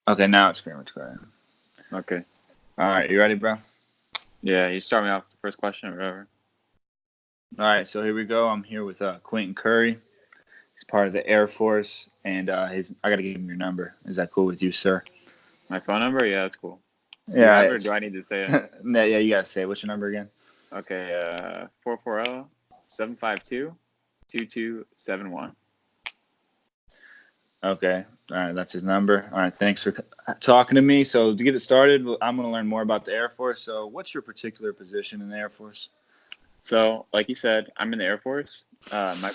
Okay, now it's pretty much good. Okay. All right, you ready, bro? All Yeah, you start me off with the first question or whatever. right, so here we go. I'm here with Quintin Curry. He's part of the Air Force, and his I gotta give him your number. Is that cool with you, sir? My phone number? Yeah, that's cool. Do you Yeah, have it or do I need to say it? yeah. You gotta say it. What's your number again? Okay, 440-752-2271. Okay. All right, that's his number. All right, thanks for talking to me. So to get it started, I'm gonna learn more about the Air Force. So, what's your particular position in the Air Force? So, like you said, I'm in the Air Force. My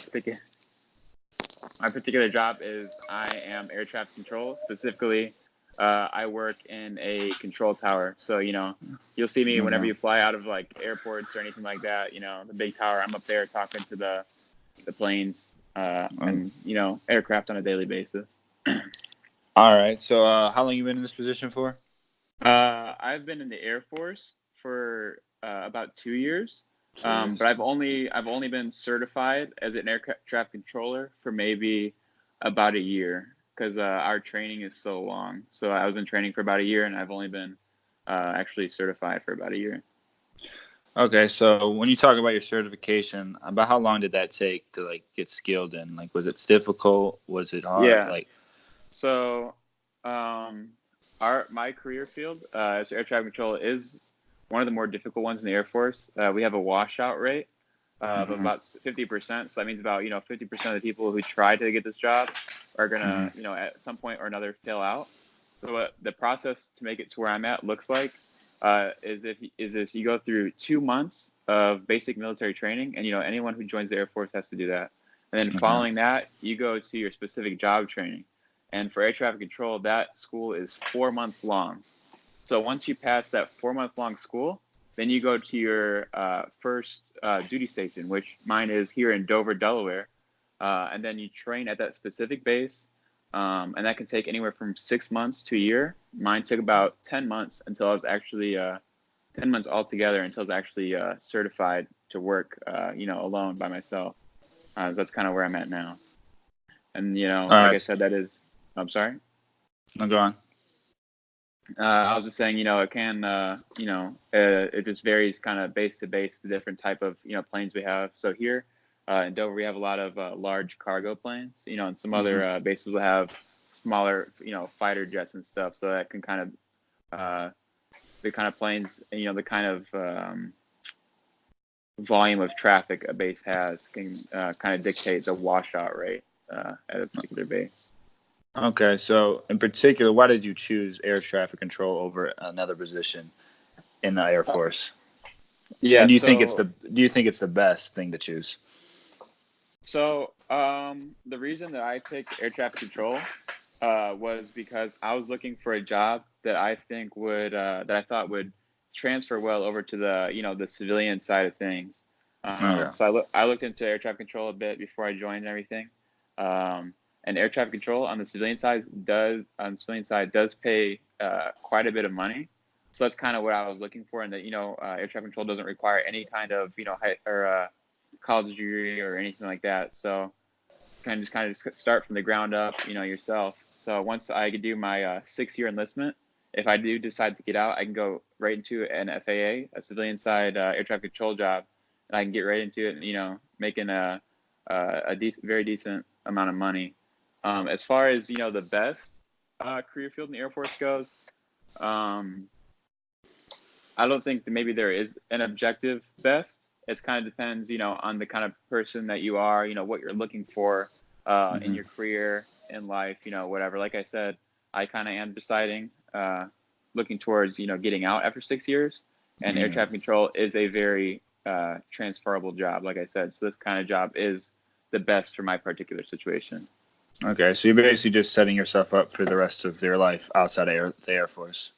particular job is I am air traffic control. Specifically, I work in a control tower. So, you'll see me whenever Okay. you fly out of like airports or anything like that. The big tower. I'm up there talking to the planes Um, and aircraft on a daily basis. all right. So, how long you been in this position for? I've been in the Air Force for about 2 years, 2 years. but I've only been certified as an air traffic controller for maybe about a year because our training is so long. So I was in training for about a year, and I've only been actually certified for about a year. Okay, so when you talk about your certification, about how long did that take to like get skilled in? Like, was it difficult? Was it hard? Yeah. Like, So, um, my career field as air traffic controller is one of the more difficult ones in the Air Force. We have a washout rate of hmm about 50%. So that means about 50% of the people who try to get this job are hmm gonna at some point or another fail out. So what the process to make it to where I'm at looks like is if you go through 2 months of basic military training, and anyone who joins the Air Force has to do that. And then okay, following that, you go to your specific job training. And for air traffic control, that school is 4 months long. So once you pass that 4 month long school, then you go to your first duty station, which mine is here in Dover, Delaware. And then you train at that specific base. And that can take anywhere from 6 months to a year. Mine took about 10 months until I was actually 10 months altogether until I was actually certified to work, alone by myself. That's kind of where I'm at now. And, all like I right, said, that is, I'm sorry. now go on. I was just saying, it just varies kind of base to base, the different type of, planes we have. So here in Dover, we have a lot of large cargo planes, and some hmm other bases will have smaller, fighter jets and stuff. So that can kind of, the kind of planes, the kind of volume of traffic a base has can kind of dictate the washout rate at a particular base. Okay, so in particular, why did you choose air traffic control over another position in the Air Uh, Force? And yeah, do you think it's the best thing to choose? the reason that I picked air traffic control was because I was looking for a job that I think that I thought would transfer well over to the civilian side of things. Okay. I looked into air traffic control a bit before I joined and everything. And air traffic control on the civilian side does pay quite a bit of money. So that's kind of what I was looking for, and that air traffic control doesn't require any kind of high, or college degree or anything like that. So kind of just start from the ground up, yourself. So once I could do my 6 year enlistment, if I do decide to get out, I can go right into an FAA, a civilian side air traffic control job, and I can get right into it, making very decent amount of money. As far as the best career field in the Air Force goes, um, I don't think that maybe there is an objective best. It kind of depends, on the kind of person that you are, what you're looking for in hmm your career, in life, whatever. Like I said, I kind of am deciding, looking towards, getting out after 6 years. And air Yeah. traffic control is a very transferable job, like I said. So this kind of job is the best for my particular situation. Okay, so you're basically just setting yourself up for the rest of your life outside of the Air Force.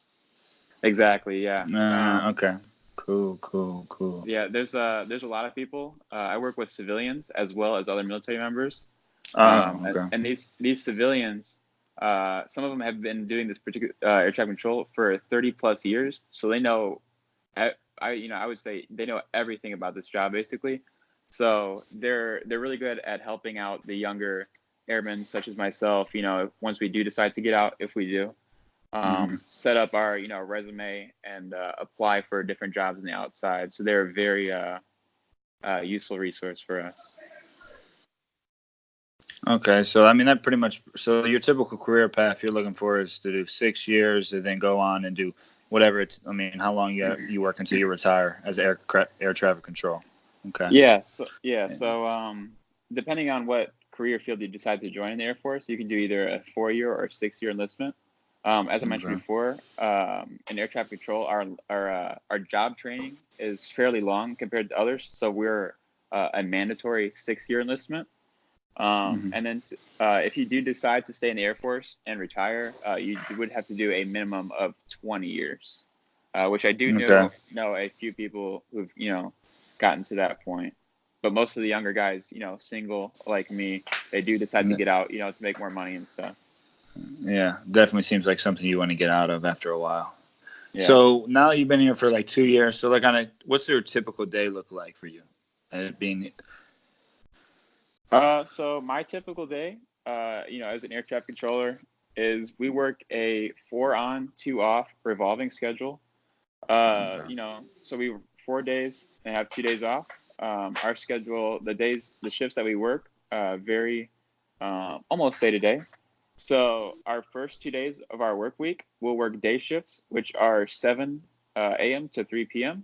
Exactly, yeah. Okay. Cool, cool, cool. Yeah, there's a lot of people. I work with civilians as well as other military members, and, Okay. and these civilians, some of them have been doing this particular air traffic control for 30 plus years, so they know, I would say they know everything about this job basically. So they're really good at helping out the younger airmen such as myself. Once we do decide to get out, if we do. set up our resume and apply for different jobs on the outside. So they're a very useful resource for us. Okay, so I mean that pretty much. So your typical career path you're looking for is to do 6 years and then go on and do whatever it's. I mean, how long you work until you retire as air traffic control? Okay. So depending on what career field you decide to join in the Air Force, you can do either a 4-year or 6-year enlistment. As I mentioned before, in air traffic control, our job training is fairly long compared to others. So we're a mandatory 6-year enlistment. And then if you do decide to stay in the Air Force and retire, you would have to do a minimum of 20 years, which I do know a few people who've gotten to that point. But most of the younger guys, single like me, they do decide to get out, to make more money and stuff. Yeah, definitely seems like something you want to get out of after a while. Yeah. So now you've been here for like 2 years. So like what's your typical day look like for you? So my typical day, as an air traffic controller, is we work a 4-on, 2-off revolving schedule. So we 4 days and have 2 days off. Our schedule, the shifts that we work, vary almost day to day. So our first 2 days of our work week, we'll work day shifts, which are 7 a.m. to 3 p.m.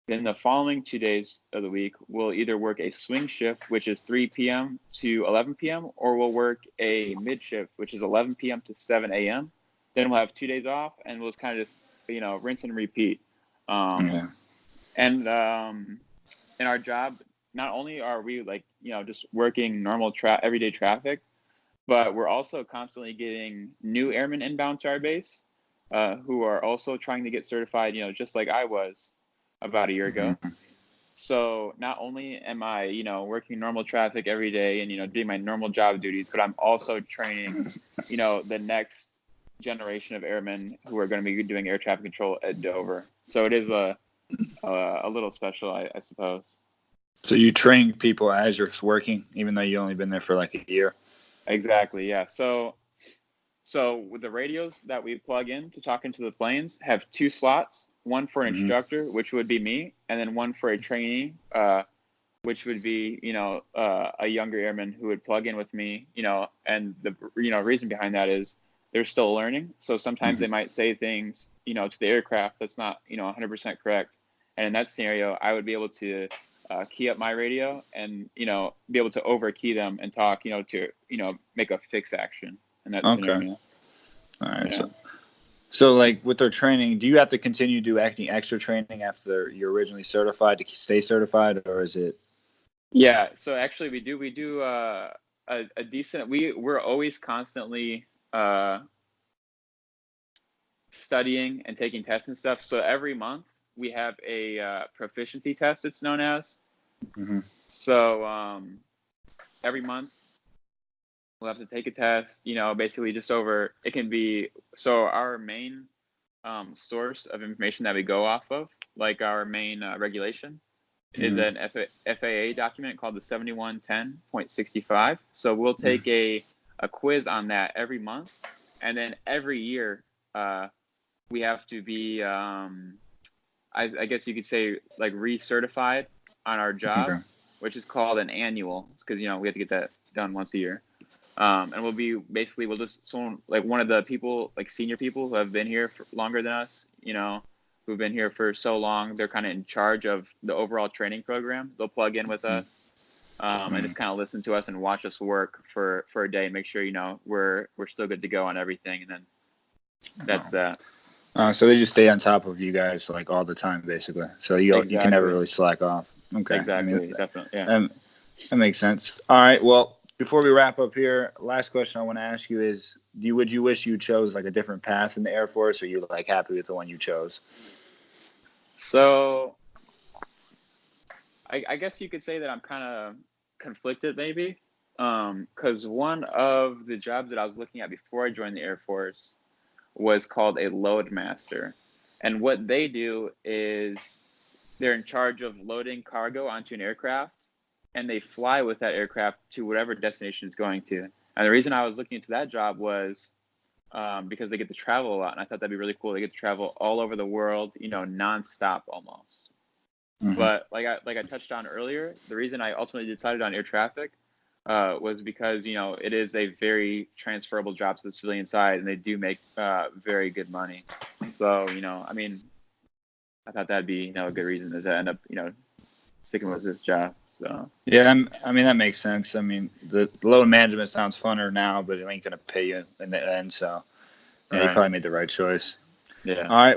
Then the following 2 days of the week, we'll either work a swing shift, which is 3 p.m. to 11 p.m., or we'll work a mid shift, which is 11 p.m. to 7 a.m. Then we'll have 2 days off, and we'll just kind of just, rinse and repeat. And in our job, not only are we just working normal everyday traffic, but we're also constantly getting new airmen inbound to our base who are also trying to get certified, just like I was about a year ago. So not only am I, working normal traffic every day and, doing my normal job duties, but I'm also training, the next generation of airmen who are going to be doing air traffic control at Dover. So it is a little special, I suppose. So you train people as you're working, even though you only been there for like a year? Exactly, yeah. So with the radios that we plug in to talk into the planes have 2 slots, one for an instructor, which would be me, and then one for a trainee, which would be, a younger airman who would plug in with me, and the, reason behind that is they're still learning. So sometimes they might say things, to the aircraft that's not, 100% correct. And in that scenario, I would be able to key up my radio and, be able to over key them and talk, to, make a fix action in that scenario. All right. Yeah. So like with their training, do you have to continue to do any extra training after you're originally certified to stay certified, or is it? Yeah. So actually we do a decent, we're always constantly studying and taking tests and stuff. So every month we have a proficiency test, it's known as. So every month we'll have to take a test, basically just over, it can be, so our main source of information that we go off of, like our main regulation, is an FAA document called the 7110.65. So we'll take a quiz on that every month, and then every year we have to be, I guess you could say, like recertified on our job, which is called an annual. It's because we have to get that done once a year. And we'll just someone like one of the people, like senior people who have been here for longer than us, who've been here for so long, they're kind of in charge of the overall training program. They'll plug in with us and just kind of listen to us and watch us work for a day and make sure, we're still good to go on everything. And then that's that. So they just stay on top of you guys like all the time, basically. So you can never really slack off. Okay. Exactly. Definitely. Yeah. That makes sense. All right. Well, before we wrap up here, last question I want to ask you is, would you wish you chose like a different path in the Air Force, or are you like happy with the one you chose? So I guess you could say that I'm kind of conflicted maybe, because one of the jobs that I was looking at before I joined the Air Force was called a load master. And what they do is they're in charge of loading cargo onto an aircraft, and they fly with that aircraft to whatever destination it's going to. And the reason I was looking into that job was because they get to travel a lot, and I thought that'd be really cool. They get to travel all over the world, nonstop almost. Mm-hmm. But like I touched on earlier, the reason I ultimately decided on air traffic was because it is a very transferable job to the civilian side, and they do make very good money. So I mean, I thought that'd be a good reason to end up sticking with this job. So yeah, I mean that makes sense. I mean the load management sounds funner now, but it ain't gonna pay you in the end. So yeah, you right. probably made the right choice. Yeah. All right.